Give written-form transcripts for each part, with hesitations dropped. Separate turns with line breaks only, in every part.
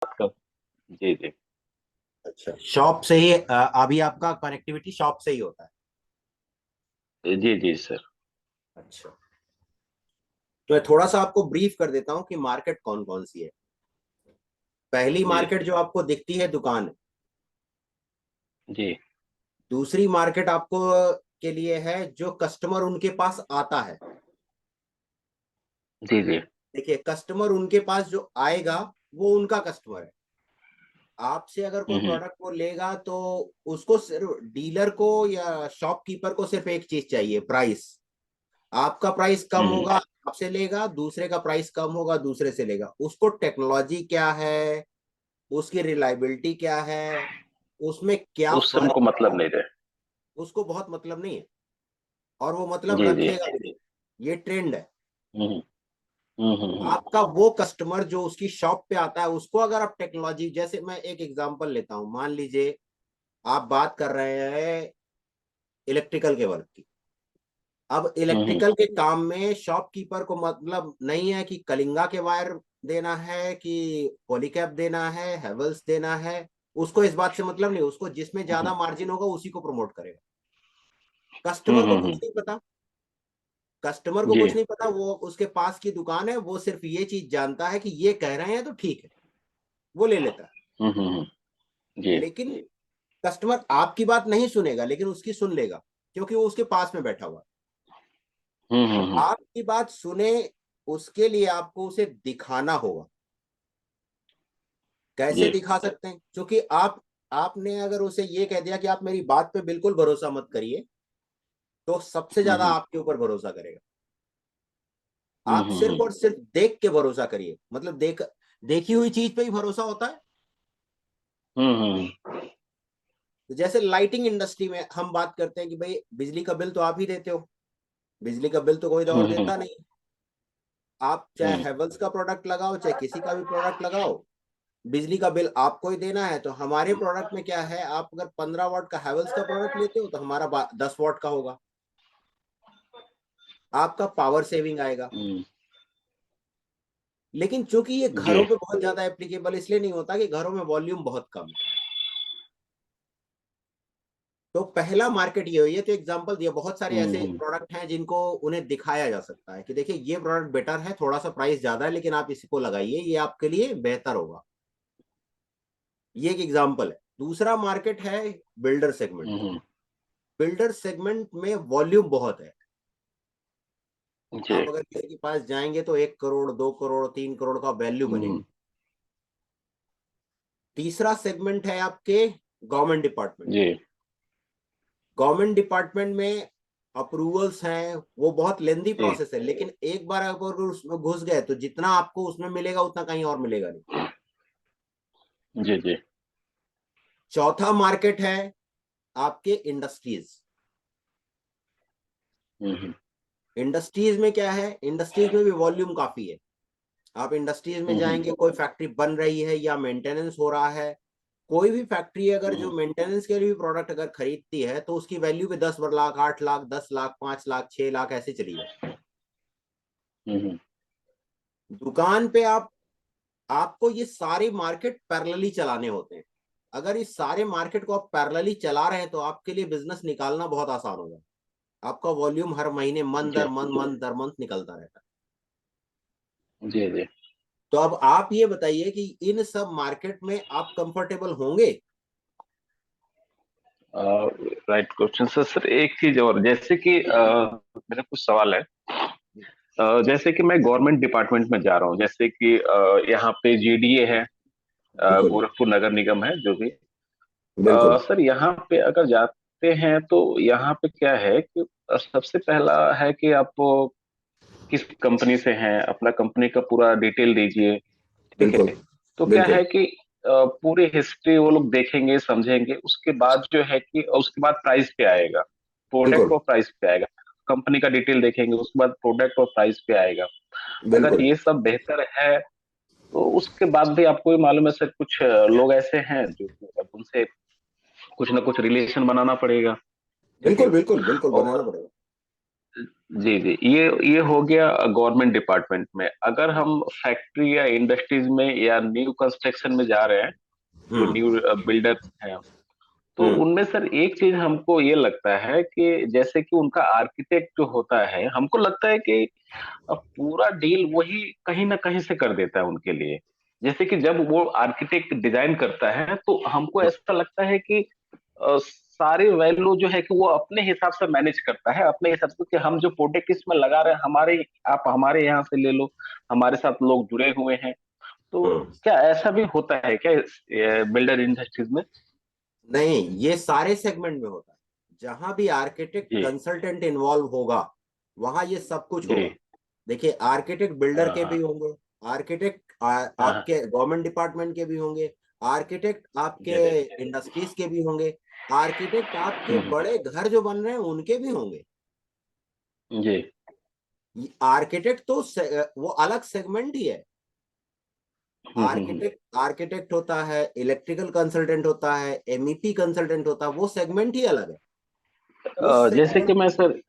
आपका। जी जी।
अच्छा, शॉप से ही अभी आपका कनेक्टिविटी शॉप से ही होता है।
जी जी सर।
अच्छा, तो मैं थोड़ा सा आपको ब्रीफ कर देता हूँ कि मार्केट कौन कौन सी है। पहली
जी
मार्केट जो आपको दिखती है दुकान।
जी
दूसरी मार्केट आपको के लिए है जो कस्टमर उनके पास आता है।
जी जी।
देखिए, कस्टमर उनके पास जो आएगा वो उनका कस्टमर है। आपसे अगर कोई
हम्म
प्रोडक्ट को लेगा तो उसको सिर्फ डीलर को या शॉपकीपर को सिर्फ एक चीज चाहिए, प्राइस। आपका प्राइस कम
हम्म
होगा, आपसे लेगा। दूसरे का प्राइस कम होगा, दूसरे से लेगा। उसको टेक्नोलॉजी क्या है, उसकी रिलायबिलिटी क्या है, उसमें क्या
उससे
फर्क
हमको
है,
मतलब नहीं रहे।
उसको बहुत मतलब नहीं है। और वो मतलब
जी जी।
रखेगा भी नहीं। ये ट्रेंड है।
हम्म
आपका वो कस्टमर जो उसकी शॉप पे आता है, उसको अगर आप टेक्नोलॉजी, जैसे मैं एक एग्जांपल लेता हूं, मान लीजिए आप बात कर रहे हैं इलेक्ट्रिकल के वर्क की। अब
हम्म
इलेक्ट्रिकल के काम में शॉपकीपर को मतलब नहीं है कि कलिंगा के वायर देना है कि पॉलीकैप देना है, हेवल्स देना है। उसको इस बात से मतलब नहीं, उसको जिसमें
हम्म
ज्यादा मार्जिन होगा उसी को प्रमोट करेगा। कस्टमर को कुछ
हम्म।
नहीं पता। कस्टमर को
जी।
कुछ नहीं पता, वो उसके पास की दुकान है, वो सिर्फ ये चीज जानता है कि ये कह रहे हैं तो ठीक है, वो ले लेता है।
हम्म। जी।
लेकिन कस्टमर आपकी बात नहीं सुनेगा, लेकिन उसकी सुन लेगा, क्योंकि वो उसके पास में बैठा हुआ है। तो
हम्म।
आपकी बात सुने, उसके लिए आपको उसे दिखाना होगा। कैसे
जी।
दिखा सकते हैं? क्योंकि आपने अगर उसे ये कह दिया कि आप मेरी बात पे बिल्कुल भरोसा मत करिए, तो सबसे ज्यादा
हम्म
आपके ऊपर भरोसा करेगा। आप सिर्फ
हम्म।
और सिर्फ देख के भरोसा करिए। मतलब देखी हुई चीज पे ही भरोसा होता है।
हम्म।
तो जैसे लाइटिंग इंडस्ट्री में हम बात करते हैं कि भाई बिजली का बिल तो आप ही देते हो, बिजली का बिल तो कोई और
हम्म
देता नहीं। आप चाहे
हम्म
हेवल्स का प्रोडक्ट लगाओ, चाहे किसी का भी प्रोडक्ट लगाओ, बिजली का बिल आपको ही देना है। तो हमारे प्रोडक्ट में क्या है, आप अगर 15 वाट का हैवेल्स का प्रोडक्ट लेते हो तो हमारा 10 वाट का होगा। आपका पावर सेविंग आएगा।
हम्म।
लेकिन चूंकि ये
जी।
घरों पे बहुत ज्यादा एप्लीकेबल इसलिए नहीं होता कि घरों में वॉल्यूम बहुत कम है। तो पहला मार्केट ये हुई है। तो एग्जांपल दिया, बहुत सारे ऐसे
हम्म।
प्रोडक्ट हैं जिनको उन्हें दिखाया जा सकता है कि देखिए ये प्रोडक्ट बेटर है, थोड़ा सा प्राइस ज्यादा है, लेकिन आप इसको लगाइए, ये आपके लिए बेहतर होगा। ये एक एग्जांपल है। दूसरा मार्केट है बिल्डर सेगमेंट।
हम्म।
बिल्डर सेगमेंट में वॉल्यूम बहुत है।
जी।
आप अगर किसी के पास जाएंगे तो 1 करोड़, 2 करोड़, 3 करोड़ का वैल्यू बनेगी।
हम्म।
तीसरा सेगमेंट है आपके गवर्नमेंट डिपार्टमेंट।
जी।
गवर्नमेंट डिपार्टमेंट में अप्रूवल्स हैं, वो बहुत लेंदी
जी
प्रोसेस है, लेकिन एक बार अगर उसमें घुस गए तो जितना आपको उसमें मिलेगा उतना कहीं और मिलेगा नहीं।
जी। जी।
चौथा मार्केट है आपके इंडस्ट्रीज।
हम्म
इंडस्ट्रीज में क्या है, इंडस्ट्रीज में भी वॉल्यूम काफी है। आप इंडस्ट्रीज में
हम्म
जाएंगे, कोई फैक्ट्री बन रही है या मेंटेनेंस हो रहा है। कोई भी फैक्ट्री अगर जो
हम्म
मेंटेनेंस के लिए भी प्रोडक्ट अगर खरीदती है तो उसकी वैल्यू भी 10 लाख, 8 लाख, 10 लाख, 5 लाख, 6 लाख ऐसे चली जाए।
हम्म।
दुकान पे आपको ये सारे मार्केट पैरेलली चलाने होते हैं। अगर इस सारे मार्केट को आप पैरेलली चला रहे हैं तो आपके लिए बिजनेस निकालना बहुत आसान होगा। आपका वॉल्यूम हर महीने मन
जी
दर मन मन दर मंथ निकलता रहता है।
जी। जी।
तो अब आप ये बताइए कि इन सब मार्केट में आप कंफर्टेबल होंगे?
Right question sir. सर एक चीज और, जैसे कि मेरा कुछ सवाल है। जैसे कि मैं गवर्नमेंट डिपार्टमेंट में जा रहा हूँ, जैसे कि यहाँ पे जीडीए है,
बिल्कुल,
गोरखपुर नगर निगम है जो भी।
बिल्कुल,
सर यहाँ पे अगर जाते हैं तो यहाँ पे क्या है कि सबसे पहला है कि आप किस कंपनी से हैं, अपना कंपनी का पूरा डिटेल दीजिए। ठीक
बिल्कुल,
है। तो क्या
बिल्कुल,
है कि पूरी हिस्ट्री वो लोग देखेंगे समझेंगे, उसके बाद जो है कि उसके बाद प्राइस पे आएगा, प्रोडक्ट
बिल्कुल,
और प्राइस पे आएगा। कंपनी का डिटेल देखेंगे, उसके बाद प्रोडक्ट और प्राइस पे आएगा। अगर
बिल्कुल,
ये सब बेहतर है तो उसके बाद भी आपको भी मालूम है सर, कुछ लोग ऐसे हैं जो कि अब उनसे कुछ ना कुछ रिलेशन बनाना पड़ेगा। ठीक है।
बिल्कुल, बिल्कुल, बिल्कुल बनाना
और
पड़ेगा।
जी जी, ये हो गया गवर्नमेंट डिपार्टमेंट में। अगर हम फैक्ट्री या इंडस्ट्रीज में या न्यू कंस्ट्रक्शन में जा रहे हैं, जो
हम्म।
न्यू बिल्डर्स हैं, तो
हम्म।
उनमें सर एक चीज हमको ये लगता है कि जैसे कि उनका आर्किटेक्ट जो होता है, हमको लगता है कि अब पूरा डील वही कहीं ना कहीं से कर देता है उनके लिए। जैसे कि जब वो आर्किटेक्ट डिजाइन करता है तो हमको ऐसा लगता है कि सारी वैल्यू जो है कि वो अपने हिसाब से मैनेज करता है, अपने हिसाब से कि हम जो प्रोडक्ट इसमें लगा रहे हैं, हमारे आप हमारे यहाँ से ले लो, हमारे साथ लोग जुड़े हुए हैं। तो
हम्म।
क्या ऐसा भी होता है क्या बिल्डर इंडस्ट्रीज में?
नहीं, ये सारे सेगमेंट में होता है। जहां भी आर्किटेक्ट
जी
कंसल्टेंट इन्वॉल्व होगा, वहां ये सब कुछ
जी।
होगा। देखिए, आर्किटेक्ट बिल्डर
हाँ
के भी
हाँ
होंगे, आर्किटेक्ट
हाँ।
आपके गवर्नमेंट डिपार्टमेंट के भी होंगे, आर्किटेक्ट
जी
आपके इंडस्ट्रीज के भी होंगे, आर्किटेक्ट आपके
हम्म,
बड़े घर जो बन रहे हैं उनके भी होंगे।
जी
आर्किटेक्ट तो वो अलग सेगमेंट ही है।
हम्म।
आर्किटेक्ट होता है, इलेक्ट्रिकल कंसल्टेंट होता है, एमईपी कंसल्टेंट होता है, वो सेगमेंट ही अलग है। उस
जैसे कि
सेगमेंट।
मैं सर,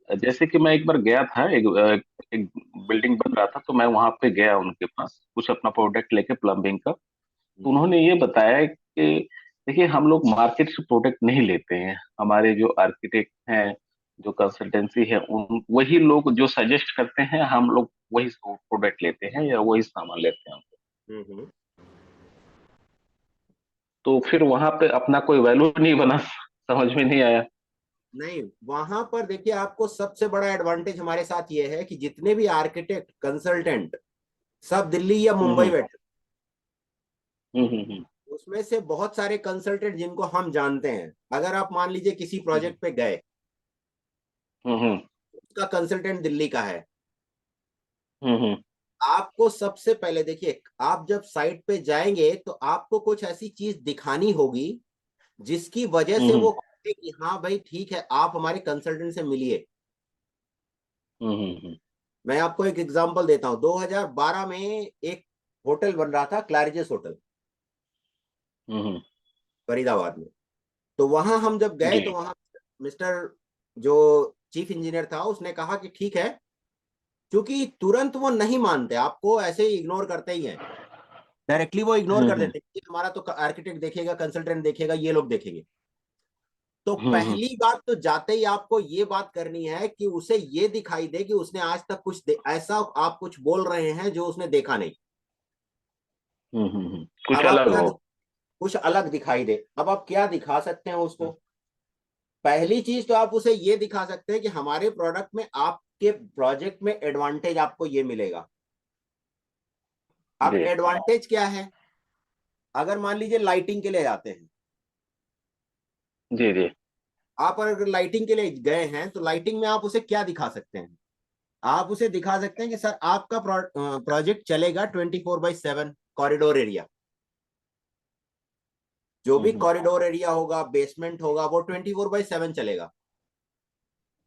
जैसे कि मैं एक बार गया था, एक बिल्डिंग बन रहा था, तो मैं वहां पे गया उनके पास कुछ अपना प्रोडक्ट लेके, प्लम्बिंग का। तो उन्होंने ये बताया कि देखिए, हम लोग मार्केट से प्रोडक्ट नहीं लेते हैं, हमारे जो आर्किटेक्ट हैं, जो कंसल्टेंसी है, उन वही लोग जो सजेस्ट करते हैं, हम लोग वही प्रोडक्ट लेते हैं या वही सामान लेते हैं।
हम्म।
तो फिर वहां पे अपना कोई वैल्यू नहीं बना, समझ में नहीं आया।
नहीं, वहां पर देखिए, आपको सबसे बड़ा एडवांटेज हमारे साथ ये है कि जितने भी आर्किटेक्ट कंसल्टेंट सब दिल्ली या मुंबई
हम्म
बैठे।
हम्म।
उसमें से बहुत सारे कंसल्टेंट जिनको हम जानते हैं, अगर आप मान लीजिए किसी
हम्म
प्रोजेक्ट पे गए,
हम्म
उसका कंसल्टेंट दिल्ली का है।
हम्म
आपको सबसे पहले देखिए, आप जब साइट पे जाएंगे तो आपको कुछ ऐसी चीज दिखानी होगी जिसकी वजह से
हम्म
वो कहे कि हाँ भाई ठीक है, आप हमारे कंसल्टेंट से मिलिए।
हम्म
मैं आपको एक एग्जांपल देता हूँ। 2012 में एक होटल बन रहा था, क्लैरिजेस होटल,
हम्म।
फरीदाबाद में। तो वहां हम जब गए
जी
तो वहां मिस्टर जो चीफ इंजीनियर था उसने कहा कि ठीक है। क्योंकि तुरंत वो नहीं मानते, आपको ऐसे ही इग्नोर करते ही हैं। डायरेक्टली वो इग्नोर कर
हम्म
देते हैं कि हमारा तो आर्किटेक्ट देखेगा, कंसल्टेंट देखेगा, ये लोग देखेंगे। तो
हम्म
पहली बात तो जाते ही आपको ये बात करनी है कि उसे ये दिखाई दे कि उसने आज तक कुछ ऐसा आप कुछ बोल रहे हैं जो उसने देखा नहीं।
कुछ
अब आप
अलग
क्या
हो।
कुछ अलग दिखाई दे, अब आप क्या दिखा सकते हैं उसको? पहली चीज तो आप उसे ये दिखा सकते हैं कि हमारे प्रोडक्ट में, आपके प्रोजेक्ट में एडवांटेज आपको ये मिलेगा। अब
जी
एडवांटेज क्या है? अगर मान लीजिए लाइटिंग के लिए जाते हैं,
जी जी।
आप अगर लाइटिंग के लिए गए हैं तो लाइटिंग में आप उसे क्या दिखा सकते हैं? आप उसे दिखा सकते हैं कि सर आपका प्रोजेक्ट चलेगा 24/7 कॉरिडोर एरिया। जो भी
हम्म
कॉरिडोर एरिया होगा, बेसमेंट होगा, वो 24/7 चलेगा।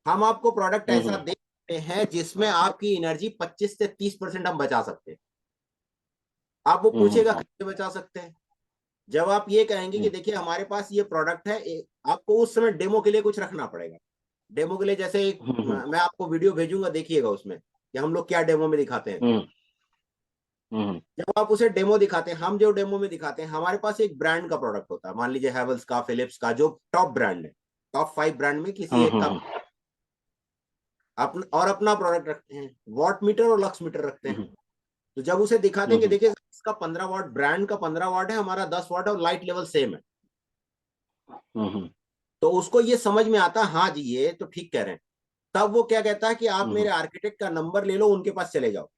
हम आपको प्रोडक्ट ऐसा
हम्म
दे सकते हैं जिसमें आपकी एनर्जी 25 से 30% हम बचा सकते हैं। आप वो पूछेगा
हम्म
कैसे बचा सकते हैं? जब आप ये कहेंगे कि देखिए हमारे पास ये प्रोडक्ट है, आपको उस समय डेमो के लिए कुछ रखना पड़ेगा। डेमो के लिए जैसे एक
हम्म
मैं आपको वीडियो भेजूंगा, देखिएगा उसमें कि हम लोग क्या डेमो में दिखाते हैं।
हम्म हम्म
जब आप उसे डेमो दिखाते हैं, हम जो डेमो में दिखाते हैं, हमारे पास एक ब्रांड का प्रोडक्ट होता है, मान लीजिए हैवल्स का, फिलिप्स का, जो टॉप ब्रांड है। टॉप 5 ब्रांड में किसी एक का,
हम्म
और अपना प्रोडक्ट रखते हैं, वॉट मीटर और लक्स मीटर रखते हैं।
हम्म
तो जब उसे दिखा देंगे,
हम्म
देखिए इसका 15 वाट, ब्रांड का 15 वाट है, हमारा 10 वाट है, और लाइट लेवल सेम है।
हम्म
तो उसको ये समझ में आता है, हाँ जी ये तो ठीक कह रहे हैं। तब वो क्या कहता है कि आप
हम्म
मेरे आर्किटेक्ट का नंबर ले लो, उनके पास चले जाओ।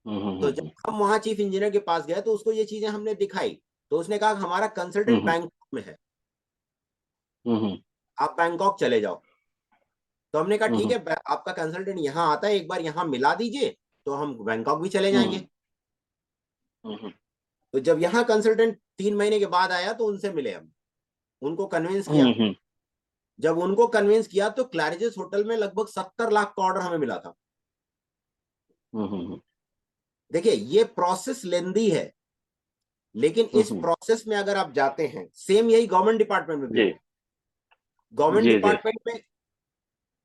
तो जब
हम्म
हम वहां चीफ इंजीनियर के पास गए तो उसको ये चीजें हमने दिखाई। तो उसने कहा हमारा कंसल्टेंट
हम्म
बैंकॉक में है,
हम्म
आप बैंकॉक चले जाओ। तो हमने कहा ठीक
हम्म
है, आपका कंसल्टेंट यहाँ आता है, एक बार यहाँ मिला दीजिए, तो हम बैंकॉक भी चले जाएंगे।
हम्म
तो जब यहाँ कंसल्टेंट 3 महीने के बाद आया तो उनसे मिले हम, उनको कन्विंस किया। जब उनको कन्विंस किया तो क्लैरिजेस होटल में लगभग 70 लाख का ऑर्डर हमें मिला था।
हम्म
देखिए, ये प्रोसेस लेंदी है, लेकिन इस
हम्म।
प्रोसेस में अगर आप जाते हैं, सेम यही गवर्नमेंट डिपार्टमेंट में भी
जी
होता है। गवर्नमेंट
जी जी।
डिपार्टमेंट में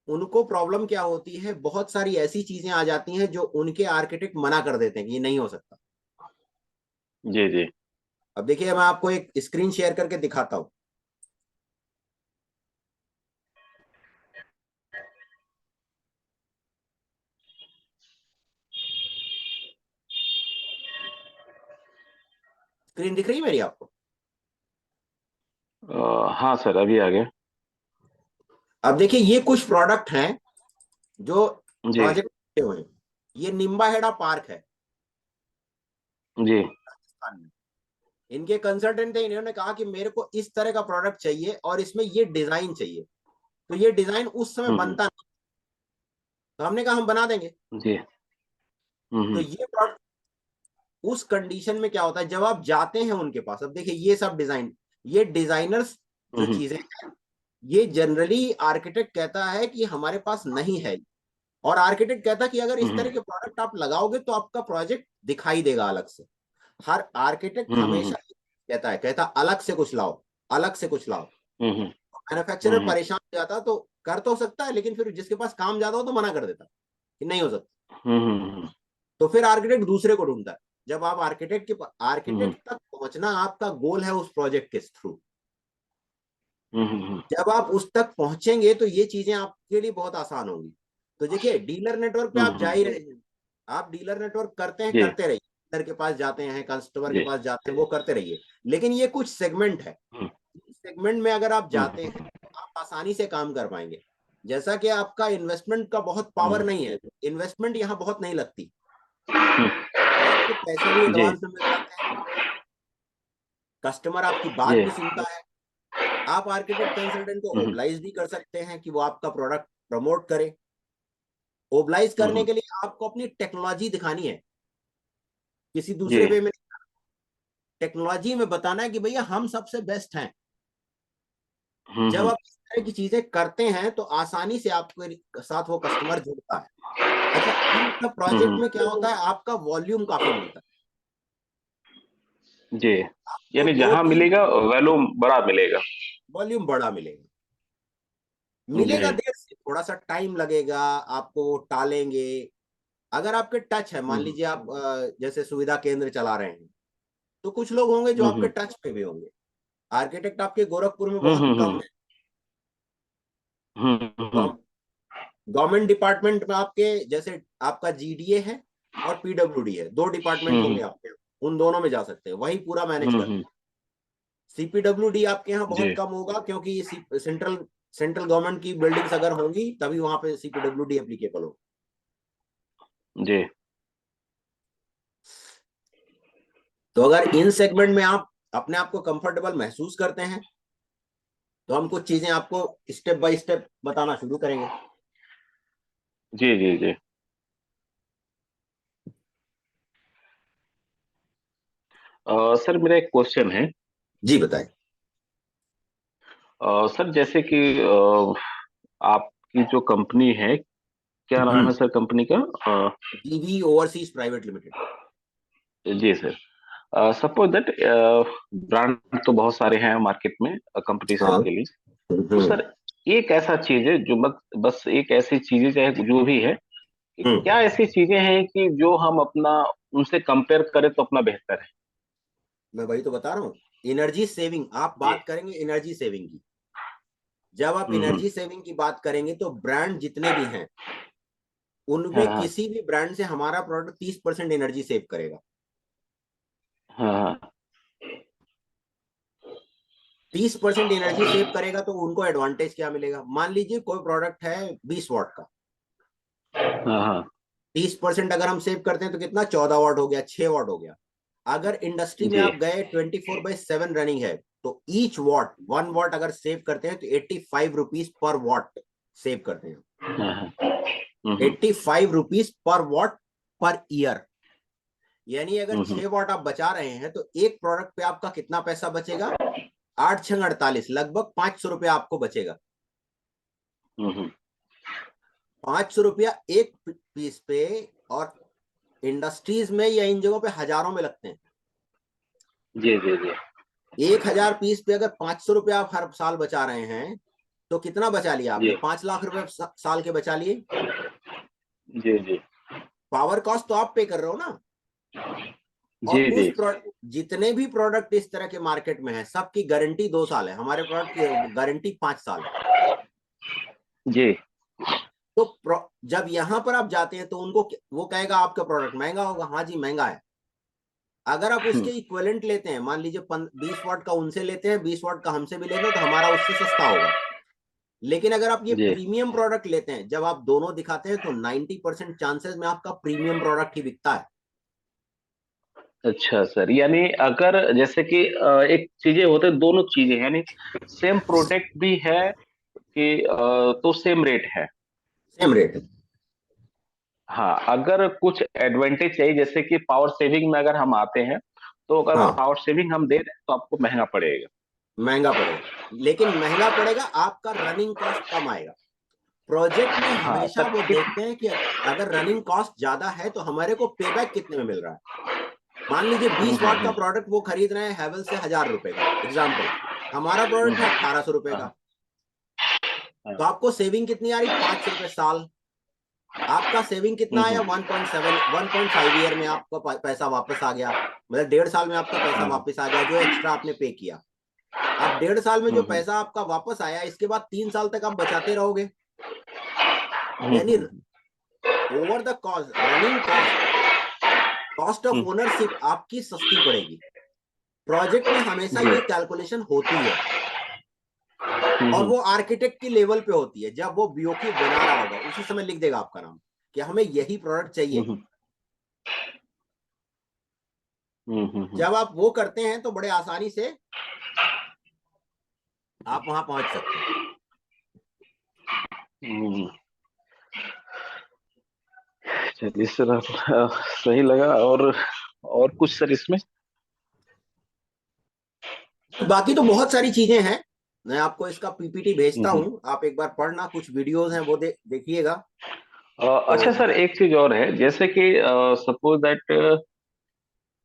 उनको प्रॉब्लम क्या होती है, बहुत सारी ऐसी चीजें आ जाती हैं जो उनके आर्किटेक्ट मना कर देते हैं कि ये नहीं हो सकता।
जी जी।
अब देखिए, मैं आपको एक स्क्रीन शेयर करके दिखाता हूं। स्क्रीन दिख रही है मेरी आपको?
हाँ सर, अभी आ गया।
अब देखिए, ये कुछ प्रोडक्ट हैं जो
जी
प्रोजेक्ट हुए हैं। ये निम्बाहेड़ा पार्क है
जी।
राजस्थान में। इनके कंसल्टेंट थे, इन्होंने कहा कि मेरे को इस तरह का प्रोडक्ट चाहिए और इसमें ये डिजाइन चाहिए। तो ये डिजाइन उस समय
हम्म।
बनता नहीं, तो हमने कहा हम बना देंगे।
जी।
तो
हम्म
ये प्रोडक्ट उस कंडीशन में क्या होता है, जब आप जाते हैं उनके पास, अब देखिए ये सब डिजाइन, ये डिजाइनर्स जो
हम्म
चीजें हैं, ये जनरली आर्किटेक्ट कहता है कि हमारे पास नहीं है। और आर्किटेक्ट कहता है कि अगर इस तरह
हम्म
के प्रोडक्ट आप लगाओगे तो आपका प्रोजेक्ट दिखाई देगा अलग से। हर आर्किटेक्ट
हम्म
हमेशा कहता अलग से कुछ लाओ, अलग से कुछ लाओ।
हम्म
मैन्युफैक्चरर
हम्म
परेशान हो जाता तो कर तो सकता है, लेकिन फिर जिसके पास काम ज्यादा हो तो मना कर देता कि नहीं हो सकता।
हम्म
तो फिर आर्किटेक्ट दूसरे को ढूंढता है। जब आप
हम्म
आर्किटेक्ट तक पहुंचना आपका गोल है उस प्रोजेक्ट के थ्रू,
हम्म।
जब आप उस तक पहुंचेंगे तो ये चीजें आपके लिए बहुत आसान होंगी। तो देखिए, डीलर नेटवर्क पे आप जा
हम्म।
ही रहे हैं। आप डीलर नेटवर्क करते हैं,
जी
करते रहिए। डीलर के पास जाते हैं, कस्टमर के
जी।
पास जाते हैं, वो करते रहिए। लेकिन ये कुछ सेगमेंट है,
हम्म
सेगमेंट में अगर आप जाते हैं
हम्म
तो आप आसानी से काम कर पाएंगे। जैसा कि आपका इन्वेस्टमेंट का बहुत पावर
हम्म
नहीं है, इन्वेस्टमेंट यहाँ बहुत नहीं लगती,
हम्म।
और आपको पैसे भी
जी
एडवांस में मिल जाते हैं। कस्टमर आपकी बात
जी।
भी सुनता है। आप आर्किटेक्ट कंसल्टेंट को
हम्म
ओबलाइज भी कर सकते हैं कि वो आपका प्रोडक्ट प्रमोट करे। ओबलाइज करने
हम्म।
के लिए आपको अपनी टेक्नोलॉजी दिखानी है, किसी
जी।
दूसरे वे में। टेक्नोलॉजी में बताना है कि भैया हम सबसे बेस्ट हैं। जब
हम्म
आप इस तरह की चीजें करते हैं तो आसानी से आपके साथ वो कस्टमर जुड़ता है। अच्छा, इन सब प्रोजेक्ट
हम्म।
में क्या होता है, आपका वॉल्यूम काफी मिलता है।
जी।
आपको
यानी
दो
जहां
तीन
मिलेगा वैल्यूम बड़ा मिलेगा।
वॉल्यूम बड़ा मिलेगा। मिलेगा
जी।
देर से, थोड़ा सा टाइम लगेगा, आपको टालेंगे। अगर आपके टच है, मान
हम्म
लीजिए आप जैसे सुविधा केंद्र चला रहे हैं, तो कुछ लोग होंगे जो आपके
हम्म
टच पे भी होंगे। आर्किटेक्ट आपके गोरखपुर में
हम्म
बहुत कम
हम्म
है।
हम्म।
गवर्नमेंट डिपार्टमेंट में आपके जैसे आपका जीडीए है और पीडब्ल्यूडी है, दो डिपार्टमेंट
हम्म
होंगे आपके, उन दोनों में जा सकते हैं, वही पूरा मैनेज करते
हम्म।
हैं। सीपीडब्ल्यूडी आपके यहाँ बहुत
जी
कम होगा, क्योंकि ये सेंट्रल सेंट्रल गवर्नमेंट की बिल्डिंग्स अगर होंगी तभी वहां पे सीपीडब्ल्यूडी एप्लीकेबल हो।
जी।
तो अगर इन सेगमेंट में आप अपने आप को कंफर्टेबल महसूस करते हैं तो हम कुछ चीजें आपको स्टेप बाय स्टेप बताना शुरू करेंगे।
जी जी जी। सर मेरा एक क्वेश्चन है।
जी बताएं।
सर जैसे कि आपकी जो कंपनी है, क्या नाम है सर कंपनी का?
G V overseas private limited.
जी सर। सपोज दैट ब्रांड तो बहुत सारे हैं मार्केट में कंपटीशन
हाँ।
के लिए। तो
हम्म।
सर एक ऐसा चीज है जो बस एक ऐसी चीज है, चाहे जो भी है, कि
हम्म।
क्या ऐसी चीजें हैं कि जो हम अपना उनसे कंपेयर करें तो अपना बेहतर है?
मैं वही तो बता रहा हूँ, एनर्जी सेविंग, आप
जी।
बात करेंगे एनर्जी सेविंग की। जब आप एनर्जी सेविंग की बात करेंगे तो ब्रांड जितने भी हैं
हाँ
उनमें
हाँ
किसी भी ब्रांड से हमारा प्रोडक्ट 30% एनर्जी सेव करेगा।
हाँ हाँ
30% एनर्जी सेव करेगा तो उनको एडवांटेज क्या मिलेगा, मान लीजिए कोई प्रोडक्ट है 20 वाट का।
हाँ हाँ।
30% अगर हम सेव करते हैं तो कितना, 14 वाट हो गया, 6 वाट हो गया। अगर इंडस्ट्री में
जी।
आप गए 24/7 रनिंग है, तो ईच वॉट 1 वाट अगर सेव करते हैं तो 85 रुपीज पर वॉट सेव करते हैं।
हाँ हाँ
85 rupees per what per year. यानी अगर
हम्म
6 वाट आप बचा रहे हैं तो एक प्रोडक्ट पे आपका कितना पैसा बचेगा, 8×6 = 48, लगभग 500 रुपया आपको बचेगा।
हम्म।
500 रुपया एक पीस पे, और इंडस्ट्रीज में या इन जगहों पे हजारों में लगते हैं।
जी जी जी।
1000 पीस पे अगर 500 रुपया आप हर साल बचा रहे हैं, तो कितना बचा लिया आपने?
जी
5 लाख रुपए साल के बचा लिए।
जी जी
पावर कॉस्ट तो आप पे कर रहे हो ना। और
जी जी
जितने भी प्रोडक्ट इस तरह के मार्केट में है, सबकी गारंटी 2 साल है, हमारे प्रोडक्ट की गारंटी 5 साल है।
जी।
तो जब यहां पर आप जाते हैं तो उनको वो कहेगा आपका प्रोडक्ट महंगा होगा, हाँ जी महंगा है। अगर आप उसके इक्विवेलेंट लेते हैं, मान लीजिए 20 वाट का उनसे लेते हैं, 20 वाट का हमसे भी लेते हैं, तो हमारा उससे सस्ता होगा। लेकिन अगर आप ये
जी।
प्रीमियम प्रोडक्ट लेते हैं, जब आप दोनों दिखाते हैं, तो 90% चांसेस में आपका प्रीमियम प्रोडक्ट ही बिकता है।
अच्छा सर, यानी अगर जैसे कि एक चीजें होते हैं, दोनों चीजें हैं, यानी सेम प्रोडक्ट भी है कि तो सेम रेट है।
सेम रेट है।
हाँ, अगर कुछ एडवांटेज चाहिए जैसे कि पावर सेविंग में अगर हम आते हैं, तो अगर
हाँ,
पावर सेविंग हम दे रहे हैं तो आपको महंगा पड़ेगा।
महंगा पड़ेगा, लेकिन महंगा पड़ेगा, आपका रनिंग कॉस्ट कम आएगा। प्रोजेक्ट में
हाँ
हमेशा
सर,
वो
ठीक।
देखते हैं कि अगर रनिंग कॉस्ट ज्यादा है तो हमारे को पे बैक कितने में मिल रहा है। मान लीजिए 20 वाट का
हम्म।
प्रोडक्ट वो खरीद रहे हैं हैवेल से 1000 रुपए का, एग्जाम्पल। हमारा प्रोडक्ट है 1800 रुपए का।
हाँ हाँ।
तो आपको सेविंग कितनी आ रही? 500 रुपए साल। आपका सेविंग कितना आया?
हम्म।
1.7 1.5 ईयर में आपका पैसा वापस आ गया। मतलब 1.5 साल में आपका पैसा
हम्म
वापस आ गया, जो एक्स्ट्रा आपने पे किया। अब 1.5 साल में जो
हम्म
पैसा आपका वापस आया, इसके बाद 3 साल तक आप बचाते रहोगे।
हम्म
यानी
hmm
over the cost, running cost, cost of
hmm,
ownership आपकी सस्ती पड़ेगी। प्रोजेक्ट में हमेशा
जी।
ये कैलकुलेशन होती है। और
हम्म
वो आर्किटेक्ट की लेवल पे होती है। जब वो बीओक्यू बना रहा होगा, उसी समय लिख देगा आपका नाम कि हमें यही प्रोडक्ट चाहिए।
हम्म हम्म।
जब आप वो करते हैं तो बड़े आसानी से आप वहां पहुंच सकते हैं।
हम्म। चलिए सर, सही लगा। और कुछ सर इसमें?
बाकी तो बहुत सारी चीजें हैं। मैं आपको इसका पीपीटी भेजता
हम्म।
हूं, आप एक बार पढ़ना, कुछ वीडियोस हैं वो देखिएगा। तो
अच्छा सर, एक चीज और है, जैसे कि सपोज दैट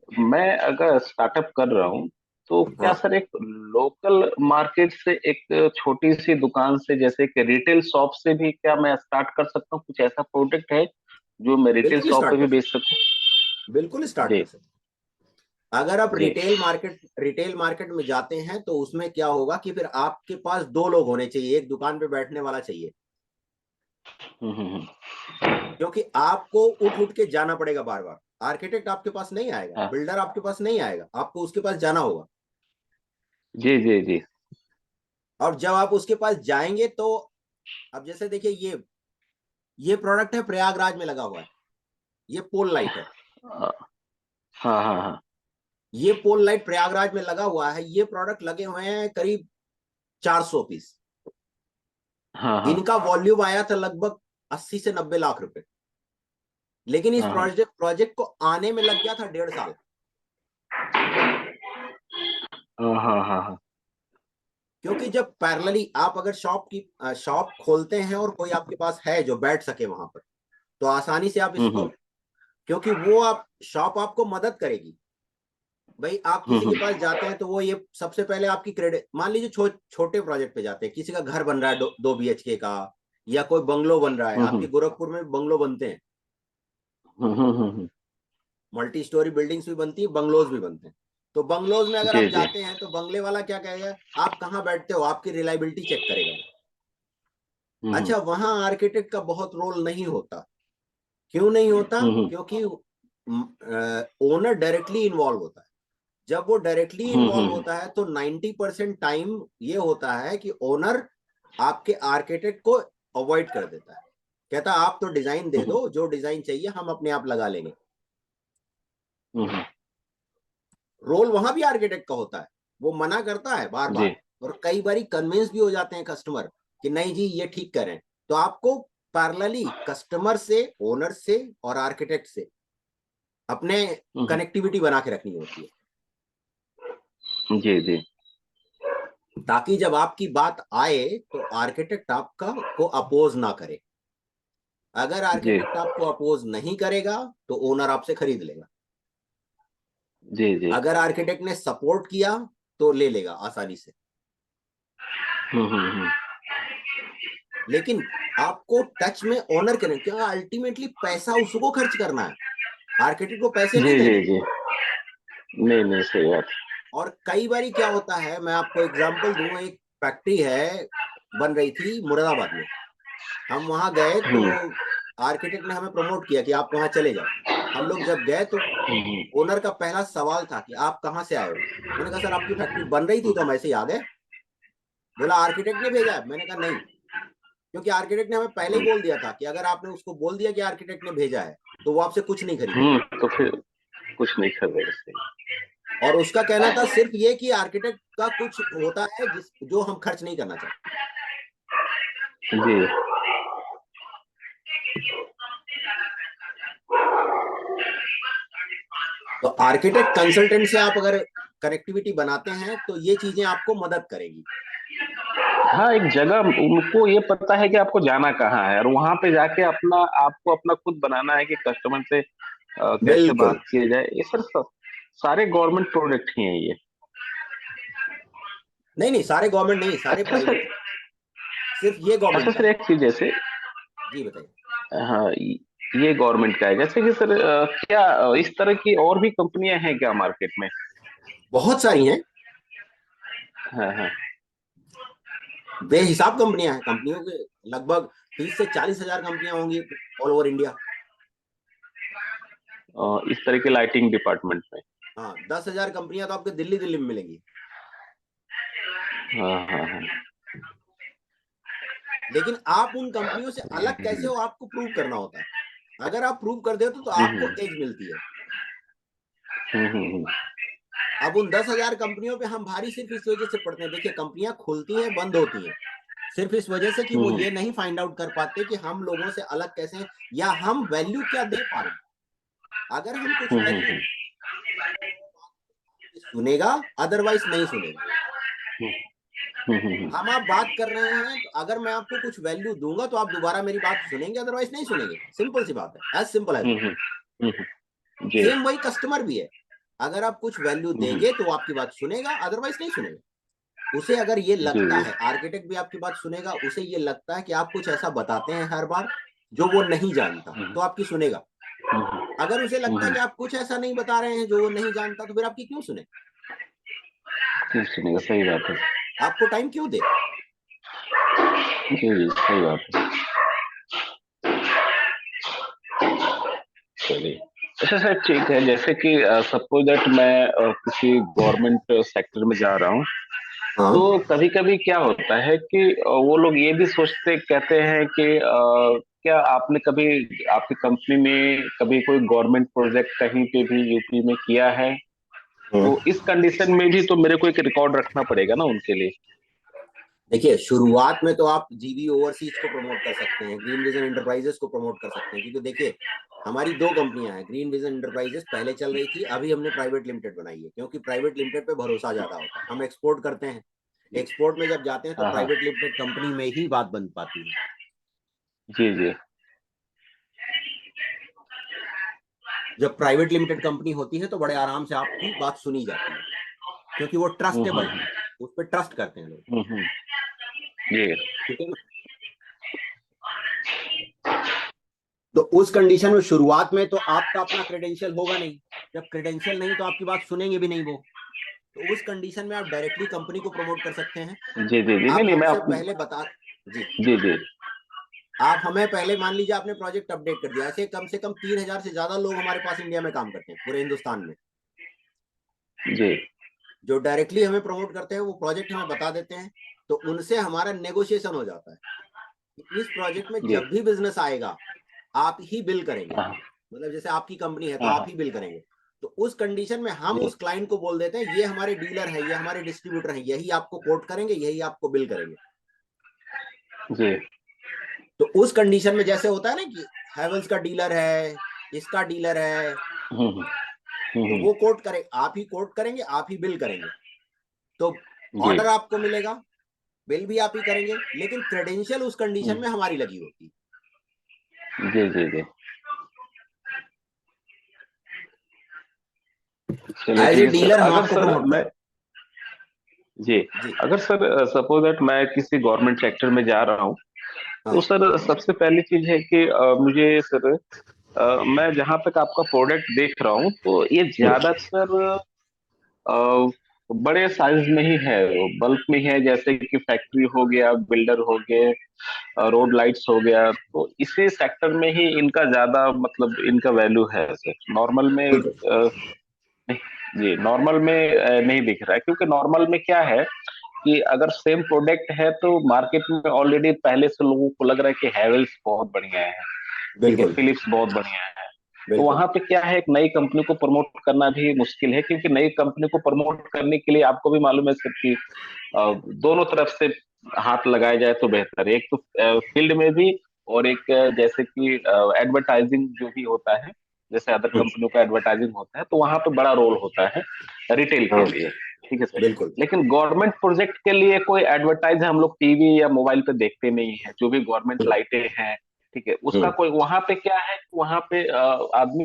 मैं अगर स्टार्टअप कर रहा हूँ, तो क्या
हाँ,
सर एक लोकल मार्केट से, एक छोटी सी दुकान से, जैसे कि रिटेल शॉप से भी क्या मैं स्टार्ट कर सकता हूँ? कुछ ऐसा प्रोडक्ट है जो मैं रिटेल
बिल्कुल
शॉप पे
स्टार्ट
भी
कर
बेच
सकते
सकूँ?
हैं, बिल्कुल स्टार्ट कर
जी
सकते हैं। अगर आप
जी।
रिटेल मार्केट में जाते हैं तो उसमें क्या होगा कि फिर आपके पास 2 लोग होने चाहिए, एक दुकान पे बैठने वाला चाहिए।
हम्म।
क्योंकि आपको उठ उठ के जाना पड़ेगा बार बार। आर्किटेक्ट आपके पास नहीं आएगा,
हाँ।
बिल्डर आपके पास नहीं आएगा, आपको उसके पास जाना होगा।
जी जी जी।
और जब आप उसके पास जाएंगे तो, अब जैसे देखिए, ये प्रोडक्ट है, प्रयागराज में लगा हुआ है। ये पोल लाइट है।
हाँ हाँ हाँ
ये पोल लाइट प्रयागराज में लगा हुआ है। ये प्रोडक्ट लगे हुए हैं करीब 400 पीस।
हाँ हाँ
इनका वॉल्यूम आया था लगभग 80 से 90 लाख रुपए। लेकिन इस
हाँ हाँ
प्रोजेक्ट को आने में लग गया था 1.5 साल।
हाँ हाँ हाँ हाँ।
क्योंकि जब पैरेलली आप अगर शॉप खोलते हैं और कोई आपके पास है जो बैठ सके वहां पर, तो आसानी से आप इसको,
हम्म
क्योंकि वो आप शॉप आपको मदद करेगी। भाई आप किसी के
हम्म
पास जाते हैं तो वो ये सबसे पहले आपकी क्रेडिट, मान लीजिए छोटे प्रोजेक्ट पे जाते हैं, किसी का घर बन रहा है 2 BHK का, या कोई बंगलो बन रहा है। आपके
हम्म
गोरखपुर में बंगलो बनते हैं,
हम्म।
मल्टी स्टोरी बिल्डिंग्स भी बनती है, बंगलोज भी बनते हैं। तो बंगलोज में अगर
जी
आप
जी।
जाते हैं तो बंगले वाला क्या कहेगा? आप कहाँ बैठते हो, आपकी रिलायबिलिटी चेक करेगा।
हम्म
अच्छा, वहां आर्किटेक्ट का बहुत रोल नहीं होता। क्यों नहीं होता?
हम्म
क्योंकि ओनर डायरेक्टली इन्वॉल्व होता है। जब वो डायरेक्टली इन्वॉल्व
हम्म
होता है तो 90% टाइम ये होता है कि ओनर आपके आर्किटेक्ट को अवॉइड कर देता है। कहता है आप तो डिजाइन दे
हम्म
दो, जो डिजाइन चाहिए हम अपने आप लगा लेंगे।
हम्म।
रोल वहां भी आर्किटेक्ट का होता है। वो मना करता है बार
जी।
बार, और कई बार कन्विंस भी हो जाते हैं कस्टमर कि नहीं जी ये ठीक करें। तो आपको पैरेलली कस्टमर से, ओनर से और आर्किटेक्ट से अपने
हम्म।
कनेक्टिविटी बना के रखनी होती है,
जी जी
ताकि जब आपकी बात आए तो आर्किटेक्ट आपका को अपोज ना करे। अगर
जी
आर्किटेक्ट आपको अपोज नहीं करेगा तो ओनर आपसे खरीद लेगा।
जी जी।
अगर आर्किटेक्ट ने सपोर्ट किया तो ले लेगा आसानी से।
हम्म।
लेकिन आपको टच में ओनर करना, क्या अल्टीमेटली पैसा उसको खर्च करना है, आर्किटेक्ट को पैसे
जी
नहीं
जी
देने।
जी। नहीं नहीं, सही बात।
और कई बार क्या होता है, मैं आपको एग्जांपल दूं, एक फैक्ट्री है बन रही थी मुरादाबाद में, हम वहां गए तो
हम्म
आर्किटेक्ट ने हमें प्रमोट किया कि आप वहां चले जाओ। हम लोग जब गए तो
हम्म
ओनर का पहला सवाल था कि आप कहाँ से आए हो। मैंने कहा सर आपकी फैक्ट्री बन रही थी तो हम ऐसे ही आ गए। बोला आर्किटेक्ट ने भेजा है। मैंने कहा नहीं, क्योंकि आर्किटेक्ट ने हमें पहले ही बोल दिया था कि अगर आपने उसको बोल दिया कि आर्किटेक्ट ने भेजा है तो वो आपसे कुछ नहीं खरीदेगा।
तो फिर कुछ नहीं कर रहे, सही।
और उसका कहना था सिर्फ ये कि आर्किटेक्ट का कुछ होता है जिस जो हम खर्च नहीं करना चाहते।
जी।
तो आर्किटेक्ट कंसल्टेंट से आप अगर कनेक्टिविटी बनाते हैं तो ये चीजें आपको मदद करेगी।
हाँ, एक जगह उनको ये पता है कि आपको जाना कहाँ है, और वहां पे जाके अपना आपको अपना खुद बनाना है कि कस्टमर से कैसे
बिल्कुल।
बात किया जाए। ये सर सारे गवर्नमेंट प्रोडक्ट ही हैं ये।
नहीं नहीं, सारे गवर्नमेंट नहीं, सारे
अच्छा सर।
प्राइवेट है, सिर्फ ये
अच्छा
गवर्नमेंट का
सर,
है।
एक चीज जैसे,
जी बताइए।
हाँ, ये गवर्नमेंट का है, जैसे कि सर क्या इस तरह की और भी कंपनियां हैं क्या मार्केट में?
बहुत सारी हैं,
हाँ हाँ।
बेहिसाब कंपनियां हैं, कंपनियों के लगभग 30 से 40 हजार कंपनियां होंगी ऑल ओवर इंडिया।
इस तरह के लाइटिंग डिपार्टमेंट में।
हाँ, 10 हजार कंपनियां तो आपको दिल्ली दिल्ली में मिलेंगी।
हाँ हाँ हाँ।
लेकिन आप उन कंपनियों से अलग कैसे हो, आपको प्रूव करना होता है। अगर आप प्रूव कर देते हो तो आपको
हम्म
एज मिलती है।
हम्म हम्म हम्म
अब उन 10 हजार कंपनियों पे हम भारी सिर्फ इस वजह से पड़ते हैं, देखिए कंपनियां खुलती हैं बंद होती हैं सिर्फ इस वजह से कि वो
हम्म
ये नहीं फाइंड आउट कर पाते कि हम लोगों से अलग कैसे हैं, या हम वैल्यू क्या दे पा रहे हैं। अगर हम कुछ
हम्म
वैल्यू
हम्म
सुनेगा, अदरवाइज नहीं सुनेगा।
हम्म हम्म हम्म
हम आप बात कर रहे हैं तो अगर मैं आपको कुछ वैल्यू दूंगा तो आप दोबारा मेरी बात सुनेंगे, अदरवाइज नहीं सुनेंगे। सिंपल सी बात है, as simple as
hmm
that.
Hmm जी।
सेम वही कस्टमर भी है, अगर आप कुछ वैल्यू
हम्म
देंगे तो वो आपकी बात सुनेगा, अदरवाइज नहीं सुनेगा। उसे अगर ये
जी
लगता
जी।
है, आर्किटेक्ट भी आपकी बात सुनेगा, उसे ये लगता है कि आप कुछ ऐसा बताते हैं हर बार जो वो नहीं जानता,
हम्म
तो आपकी सुनेगा।
हम्म
अगर उसे लगता है
हम्म
कि आप कुछ ऐसा नहीं बता रहे हैं जो वो नहीं जानता, तो फिर आपकी क्यों सुने,
क्यों सुनेगा, सही बात है।
आपको टाइम क्यों दे।
जी जी, सही बात है। चलिए। अच्छा सर, ठीक है, जैसे कि सपोज दैट मैं किसी गवर्नमेंट सेक्टर में जा रहा हूँ,
हाँ।
तो कभी कभी क्या होता है कि वो लोग ये भी सोचते कहते हैं कि क्या आपने कभी आपकी कंपनी में कभी कोई गवर्नमेंट प्रोजेक्ट कहीं पे भी यूपी में किया है?
हाँ।
तो इस कंडीशन में भी तो मेरे को एक रिकॉर्ड रखना पड़ेगा ना उनके लिए।
देखिए शुरुआत में तो आप जीवी ओवरसीज को प्रमोट कर सकते हैं, ग्रीन विजन एंटरप्राइजेस को प्रमोट कर सकते हैं, क्योंकि देखिए हमारी दो कंपनियां हैं, ग्रीन विजन एंटरप्राइजेस पहले चल रही थी, अभी हमने प्राइवेट लिमिटेड बनाई है, क्योंकि प्राइवेट लिमिटेड पे भरोसा ज्यादा होता है, हम एक्सपोर्ट करते हैं। एक्सपोर्ट में जब जाते हैं तो
हाँ हाँ।
प्राइवेट लिमिटेड कंपनी में ही बात बन पाती है।
जी जी।
जब प्राइवेट लिमिटेड कंपनी होती है तो बड़े आराम से आपकी बात सुनी जाती है, क्योंकि वो ट्रस्टेबल है,
हम्म
उस पर ट्रस्ट करते हैं लोग।
हम्म जी।
ठीक है ना। तो उस कंडीशन में शुरुआत में तो आपका अपना क्रेडेंशियल होगा नहीं, जब क्रेडेंशियल नहीं तो आपकी बात सुनेंगे भी नहीं वो। तो उस कंडीशन में आप डायरेक्टली कंपनी को प्रमोट कर सकते हैं।
जी जी जी, नहीं
आप
नहीं, मैं
हमसे
आप।
पहले बता। जी।
जी जी।
आप हमें पहले मान लीजिए आपने प्रोजेक्ट अपडेट कर दिया, ऐसे कम से कम 3 हजार से ज्यादा लोग हमारे पास इंडिया में काम करते हैं, पूरे हिंदुस्तान में,
जी।
जो डायरेक्टली हमें प्रमोट करते हैं, वो प्रोजेक्ट हमें बता देते हैं। तो उनसे हमारा नेगोशिएशन हो जाता है कि इस प्रोजेक्ट में
जी।
जब भी बिजनेस आएगा आप ही बिल करेंगे।
हाँ
मतलब जैसे आपकी कंपनी है तो
हाँ
आप
हाँ।
ही बिल करेंगे। तो उस कंडीशन में हम
जी
उस क्लाइंट को बोल देते हैं ये हमारे डीलर है, ये हमारे डिस्ट्रीब्यूटर है, यही आपको कोट करेंगे, यही आपको बिल करेंगे।
जी।
तो उस कंडीशन में जैसे होता है ना कि हैवल्स का डीलर है, इसका डीलर है,
हम्म
तो
हम्म
वो कोट करे, आप ही कोट करेंगे, आप ही बिल करेंगे। तो
जी
ऑर्डर आपको मिलेगा, बिल भी आप ही करेंगे, लेकिन क्रेडेंशियल उस कंडीशन
हम्म,
में हमारी लगी होती
जी जी जी।
है।
चलिए
एज
ठीक
ए
है सर।
डीलर हम
अगर
आपको
सर
प्रमोट
मैं,
करें।
जी,
जी।
अगर सर सपोज दैट मैं किसी गवर्नमेंट सेक्टर में जा रहा हूँ, तो
हाँ।
सर सबसे पहली चीज है कि मुझे सर मैं जहां तक आपका प्रोडक्ट देख रहा हूँ तो ये
हम्म,
ज्यादातर बड़े साइज में ही है, बल्क में है, जैसे कि फैक्ट्री हो गया, बिल्डर हो गए, रोड लाइट्स हो गया, तो इसी सेक्टर में ही इनका ज्यादा मतलब इनका वैल्यू है सर। नॉर्मल में
बिल्कुल।
जी नॉर्मल में नहीं दिख रहा है, क्योंकि नॉर्मल में क्या है कि अगर सेम प्रोडक्ट है तो मार्केट में ऑलरेडी पहले से लोगों को लग रहा है कि हैवेल्स बहुत बढ़िया है, ठीक है,
बिल्कुल।
फिलिप्स बहुत बढ़िया है। तो
बिल्कुल।
वहां पे क्या है, एक नई कंपनी को प्रमोट करना भी मुश्किल है, क्योंकि नई कंपनी को प्रमोट करने के लिए आपको भी मालूम है सर कि दोनों तरफ से हाथ लगाया जाए तो बेहतर है। एक तो फील्ड में भी, और एक जैसे कि एडवर्टाइजिंग जो भी होता है, जैसे अदर
हम्म,
कंपनियों का एडवर्टाइजिंग होता है, तो वहां पे बड़ा रोल होता है रिटेल के
हाँ।
लिए, ठीक है सर।
बिल्कुल।
लेकिन गवर्नमेंट प्रोजेक्ट के लिए कोई एडवर्टाइज हम लोग टीवी या मोबाइल पे देखते नहीं है, जो भी गवर्नमेंट लाइटें हैं, ठीक है, उसका
हम्म,
कोई वहां पे क्या है, वहां पे आदमी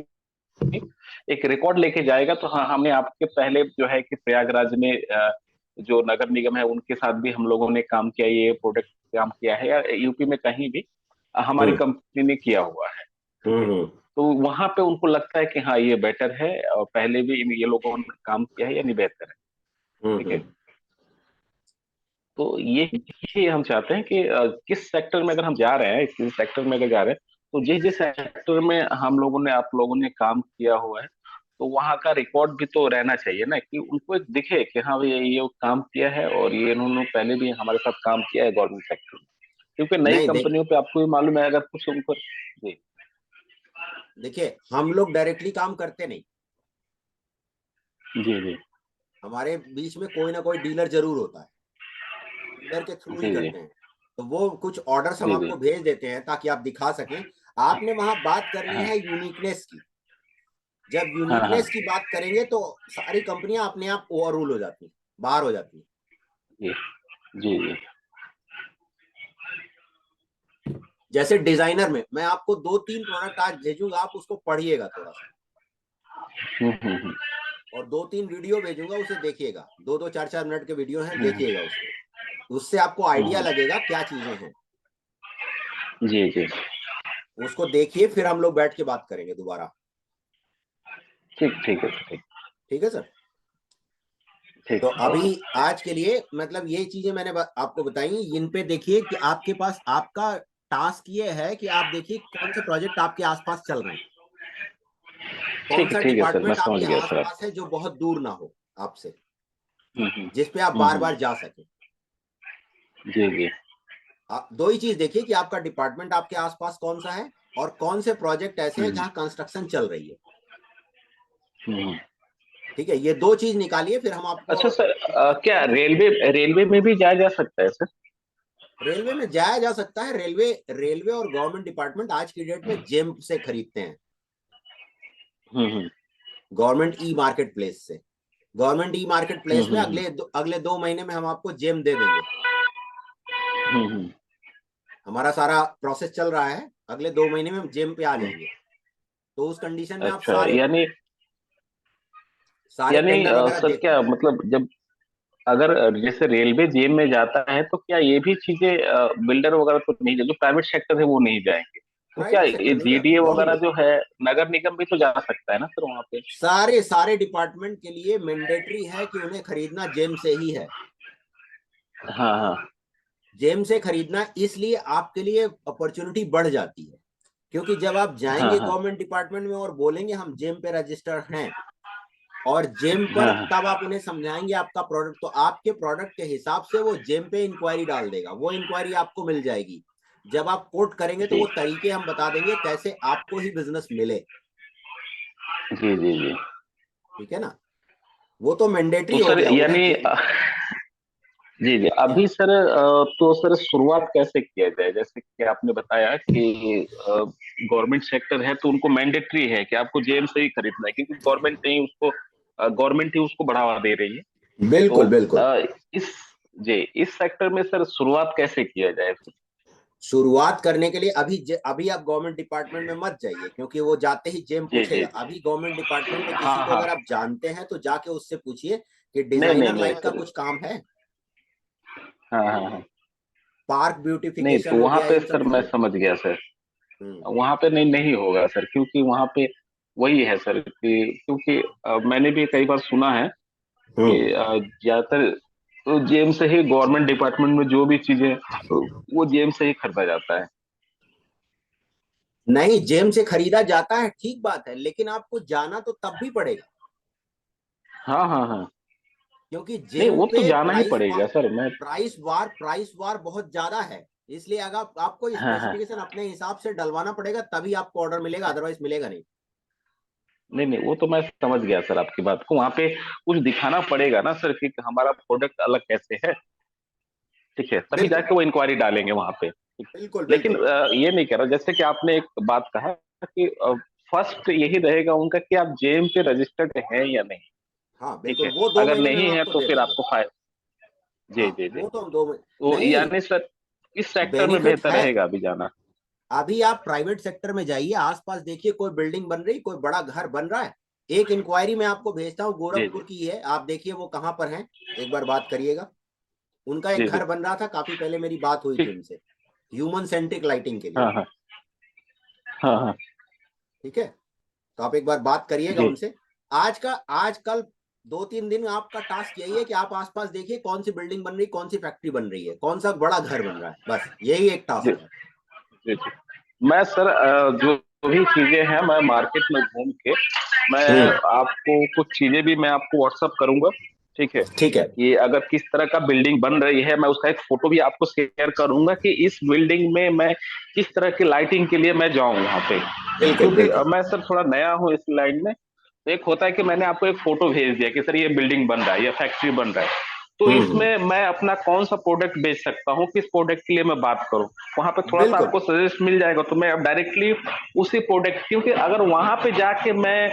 एक रिकॉर्ड लेके जाएगा। तो हाँ, हमने आपके पहले जो है कि प्रयागराज में जो नगर निगम है उनके साथ भी हम लोगों ने काम किया, ये प्रोडक्ट काम किया है, या यूपी में कहीं भी हमारी
हम्म,
कंपनी ने किया हुआ है, ठीक है।
हम्म,
तो वहां पे उनको लगता है कि हाँ ये बेटर है, और पहले भी ये लोगों ने काम किया है, या नहीं बेहतर है, ठीक है।
हम्म।
तो ये हम चाहते हैं कि किस सेक्टर में अगर हम जा रहे हैं, किस सेक्टर में अगर जा रहे हैं, तो जिस जिस सेक्टर में हम लोगों ने, आप लोगों ने काम किया हुआ है, तो वहाँ का रिकॉर्ड भी तो रहना चाहिए ना, कि उनको एक दिखे कि हाँ भाई ये काम किया है, और ये इन्होंने पहले भी हमारे साथ काम किया है गवर्नमेंट सेक्टर में। क्योंकि नई
नहीं देख,
कंपनियों पे आपको भी मालूम है, अगर कुछ उनको जी
देखिए हम लोग डायरेक्टली काम करते नहीं,
जी जी
हमारे बीच में कोई ना कोई डीलर जरूर होता है, डीलर के थ्रू ही
जी जी
करते हैं। तो वो कुछ ऑर्डर्स हम
जी जी
आपको भेज देते हैं ताकि आप दिखा सकें। आपने वहां बात करनी
हाँ
है यूनिकनेस की। जब
हाँ हाँ
यूनिकनेस की बात करेंगे तो सारी कंपनियां अपने आप ओवर रूल हो जाती हैं, बाहर हो जाती हैं।
जी जी जी
जैसे डिजाइनर में मैं आपको दो तीन प्रोडक्ट आज भेजूंगा, आप उसको पढ़िएगा थोड़ा सा,
हम्म।
और दो तीन वीडियो भेजूंगा, उसे देखिएगा, दो दो चार चार मिनट के वीडियो हैं,
हम्म,
देखिएगा उसको। उससे आपको आइडिया
हम्म,
लगेगा क्या चीजें हैं।
जी जी
उसको देखिए, फिर हम लोग बैठ के बात करेंगे दोबारा।
ठीक ठीक है ठीक।
ठीक है सर। तो
ठीक है
अभी
ओके।
आज के लिए मतलब ये चीजें मैंने आपको बताई, इन पे देखिए कि आपके पास आपका टास्क ये है कि आप देखिए कौन से प्रोजेक्ट आपके आसपास चल रहे हैं, कौन सा
ठीक है सर, मैं
डिपार्टमेंट
समझ
आपके
गया सर।
आसपास है जो बहुत दूर ना हो आपसे,
हम्म
जिस पे आप
हम्म
बार
हम्म,
बार जा सके।
जी जी
आप दो ही चीज देखिए कि आपका डिपार्टमेंट आपके आसपास कौन सा है, और कौन से प्रोजेक्ट ऐसे हैं
हम्म
जहां कंस्ट्रक्शन चल रही है।
हम्म।
ठीक है, ये दो चीज निकालिए, फिर हम आपको
अच्छा सर, क्या
जी।
रेलवे रेलवे में भी जाया जा सकता है सर?
रेलवे में जाया जा सकता है। रेलवे रेलवे और गवर्नमेंट डिपार्टमेंट आज की डेट में जेम से खरीदते हैं,
हम्म।
गवर्नमेंट ई मार्केट प्लेस से। गवर्नमेंट ई मार्केट प्लेस में
हम्म।
अगले 2 महीने में हम आपको जेम दे देंगे।
हम्म।
हमारा सारा प्रोसेस चल रहा है, अगले 2 महीने में हम जेम पे आ
हम्म।
जाएंगे। तो उस कंडीशन में आप
अच्छा,
सारे
यानी
सारे टेंडर वगैरह
सर
देख
क्या
पाएंगे।
मतलब, जब अगर जैसे रेलवे जेम में जाता है, तो क्या ये भी चीजें बिल्डर वगैरह तो नहीं, जो प्राइवेट सेक्टर है वो नहीं जाएंगे? तो क्या
प्राइवेट
ये
सेक्टर नहीं जाते,
जीडीए वगैरह
गवर्नमेंट।
जो है, नगर निगम भी तो जा सकता है ना सर वहाँ पे?
सारे सारे डिपार्टमेंट के लिए मैंडेटरी है कि उन्हें खरीदना जेम से ही है।
हाँ हाँ
जेम से खरीदना इसलिए आपके लिए अपॉर्चुनिटी बढ़ जाती है, क्योंकि जब आप
हाँ
जाएंगे
हाँ
गवर्नमेंट डिपार्टमेंट में और बोलेंगे हम जेम पे रजिस्टर हैं, और जेम पर
हाँ हाँ
तब आप उन्हें समझाएंगे आपका प्रोडक्ट, तो आपके प्रोडक्ट के हिसाब से वो जेम पे इंक्वायरी डाल देगा, वो इंक्वायरी आपको मिल जाएगी। जब आप कोट करेंगे तो
जी
वो तरीके हम बता देंगे कैसे आपको ही बिजनेस मिले।
जी जी जी।
ठीक है ना, वो तो मैंडेटरी
तो
हो
सर
गया उन्हें
यानी जी जी,
जी।
अभी सर तो सर शुरुआत कैसे किया जाए? जैसे कि आपने बताया कि गवर्नमेंट सेक्टर है तो उनको मैंडेटरी है कि आपको जेम से ही खरीदना है, क्योंकि गवर्नमेंट ही उसको बढ़ावा दे रही है।
बिल्कुल
तो
बिल्कुल।
इस जी इस सेक्टर में सर शुरुआत कैसे किया जाए फिर?
शुरुआत करने के लिए अभी आप गवर्नमेंट डिपार्टमेंट में मत जाइए, क्योंकि वो जाते ही जेम
जी जी
पूछेगा।
जी।
अभी गवर्नमेंट डिपार्टमेंट में किसी
हाँ
को
हाँ।
अगर आप जानते हैं तो जाके उससे पूछिए कि
नहीं नहीं
डिजाइनर
नहीं
लाइट का
सर।
कुछ काम है।
हाँ हाँ हाँ।
पार्क
नहीं
ब्यूटिफिकेशन
तो
हो
वहां
गया,
पे
इन सब
सर मैं
चीजों।
समझ गया सर।
हम्म।
वहां पे नहीं नहीं होगा सर, क्योंकि वहां पे वही है सर कि क्योंकि मैंने भी कई बार सुना है कि
हम्म।
ज्यादातर तो जेम से ही गवर्नमेंट डिपार्टमेंट में जो भी चीजें वो जेम से ही खरीदा जाता है।
नहीं, जेम से खरीदा जाता है, ठीक बात है, लेकिन आपको जाना तो तब भी पड़ेगा,
हाँ हाँ हाँ।
क्योंकि
नहीं
जेम
वो तो
पे
जाना ही पड़ेगा सर, मैं।
प्राइस वार बहुत ज्यादा है। इसलिए अगर आपको
हाँ हाँ।
स्पेसिफिकेशन अपने हिसाब से डलवाना पड़ेगा, तभी आपको ऑर्डर मिलेगा, अदरवाइज मिलेगा नहीं।
नहीं नहीं वो तो मैं समझ गया सर आपकी बात को, वहां पे कुछ दिखाना पड़ेगा ना सर कि हमारा प्रोडक्ट अलग कैसे है। ठीक है, तभी
बिल्कुल
जाके वो इंक्वायरी डालेंगे वहां पे। ठीक।
बिल्कुल
लेकिन
बिल्कुल।
ये नहीं कह रहा, जैसे कि आपने एक बात कहा कि फर्स्ट यही रहेगा उनका कि आप जेम पे रजिस्टर्ड हैं या नहीं।
हाँ
ठीक
बिल्कुल,
है,
वो दो
अगर
महीने में हम
नहीं है
आपको
तो
दे
फिर
देंगे।
आपको फायदा। जी
हाँ,
जी जी।
वो तो हम दो महीने।
तो
नहीं,
यानी सर इस सेक्टर में
बेनिफिट
बेहतर
है।
रहेगा अभी जाना।
अभी आप प्राइवेट सेक्टर में जाइए, आसपास देखिए, कोई बिल्डिंग बन रही, कोई बड़ा घर बन रहा है। एक इंक्वायरी मैं आपको भेजता हूँ,
जी
गोरखपुर
जी
की है, आप देखिए वो कहाँ पर है। एक बार बात करिएगा। उनका एक
जी जी।
घर बन रहा था, काफी पहले मेरी बात हुई थी
ठीक।
उनसे, ह्यूमन सेंट्रिक लाइटिंग के लिए।
हाँ हाँ हाँ हाँ।
ठीक है, तो आप एक बार बात करिएगा
जी।
उनसे। आजकल 2-3 दिन आपका टास्क यही है कि आप आसपास देखिए कौन सी बिल्डिंग बन रही, कौन सी फैक्ट्री बन रही है, कौन सा बड़ा घर बन रहा है, बस यही एक
जी
टास्क है।
जी जी। मैं सर जो भी चीजें हैं मैं मार्केट में घूम के मैं
हम्म।
आपको कुछ चीजें भी मैं आपको व्हाट्सअप करूंगा। ठीक है,
ठीक है।
कि अगर किस तरह का बिल्डिंग बन रही है मैं उसका एक फोटो भी आपको शेयर करूंगा कि इस बिल्डिंग में मैं किस तरह की लाइटिंग के लिए मैं जाऊं वहां पे।
बिल्कुल
क्योंकि
बिल्कुल।
मैं सर थोड़ा नया हूं इस लाइन में, तो एक होता है कि मैंने आपको एक फोटो भेज दिया कि सर ये बिल्डिंग बन रहा है या फैक्ट्री बन रहा है, तो
हम्म।
इसमें मैं अपना कौन सा प्रोडक्ट बेच सकता हूँ, किस प्रोडक्ट के लिए मैं बात करूँ, वहां पे थोड़ा सा
बिल्कुल।
आपको सजेस्ट मिल जाएगा, तो मैं अब डायरेक्टली उसी प्रोडक्ट, क्योंकि अगर वहां पे जाके मैं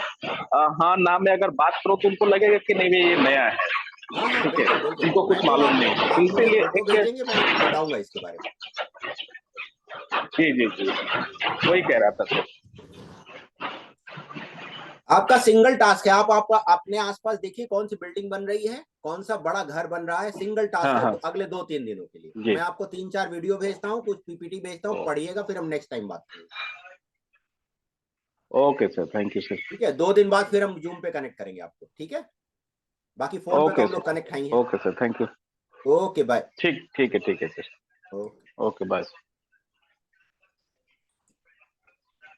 हाँ ना में अगर बात करूँ तो उनको लगेगा कि नहीं भैया ये नया है।
हाँ हाँ
ठीक है,
बिल्कुल बिल्कुल,
उनको
मैं
कुछ
तो
मालूम
आप
नहीं है, तो
आप मुझे
इसीलिए
फोटो
एक।
भेजेंगे, मैं बताऊंगा इसके बारे में।
जी जी जी, वही कह रहा था सर।
आपका सिंगल टास्क है, आप अपने आसपास देखिए कौन सी बिल्डिंग बन रही है, कौन सा बड़ा घर बन रहा है, सिंगल टास्क
हाँ
है,
हाँ।
अगले 2-3 दिनों के लिए
जी।
मैं आपको 3-4 वीडियो भेजता हूँ, कुछ पीपीटी भेजता हूँ, पढ़िएगा, फिर हम नेक्स्ट टाइम बात करेंगे।
Okay sir, thank you sir.
ठीक है, 2 दिन बाद फिर हम जूम पे कनेक्ट करेंगे आपको, ठीक है। बाकी फोन पे तो
ओके
हम लोग
सर।
कनेक्ट ही हैं।
Okay sir, thank you.
Okay bye.
ठीक ठीक है सर।
ओके।
Okay bye.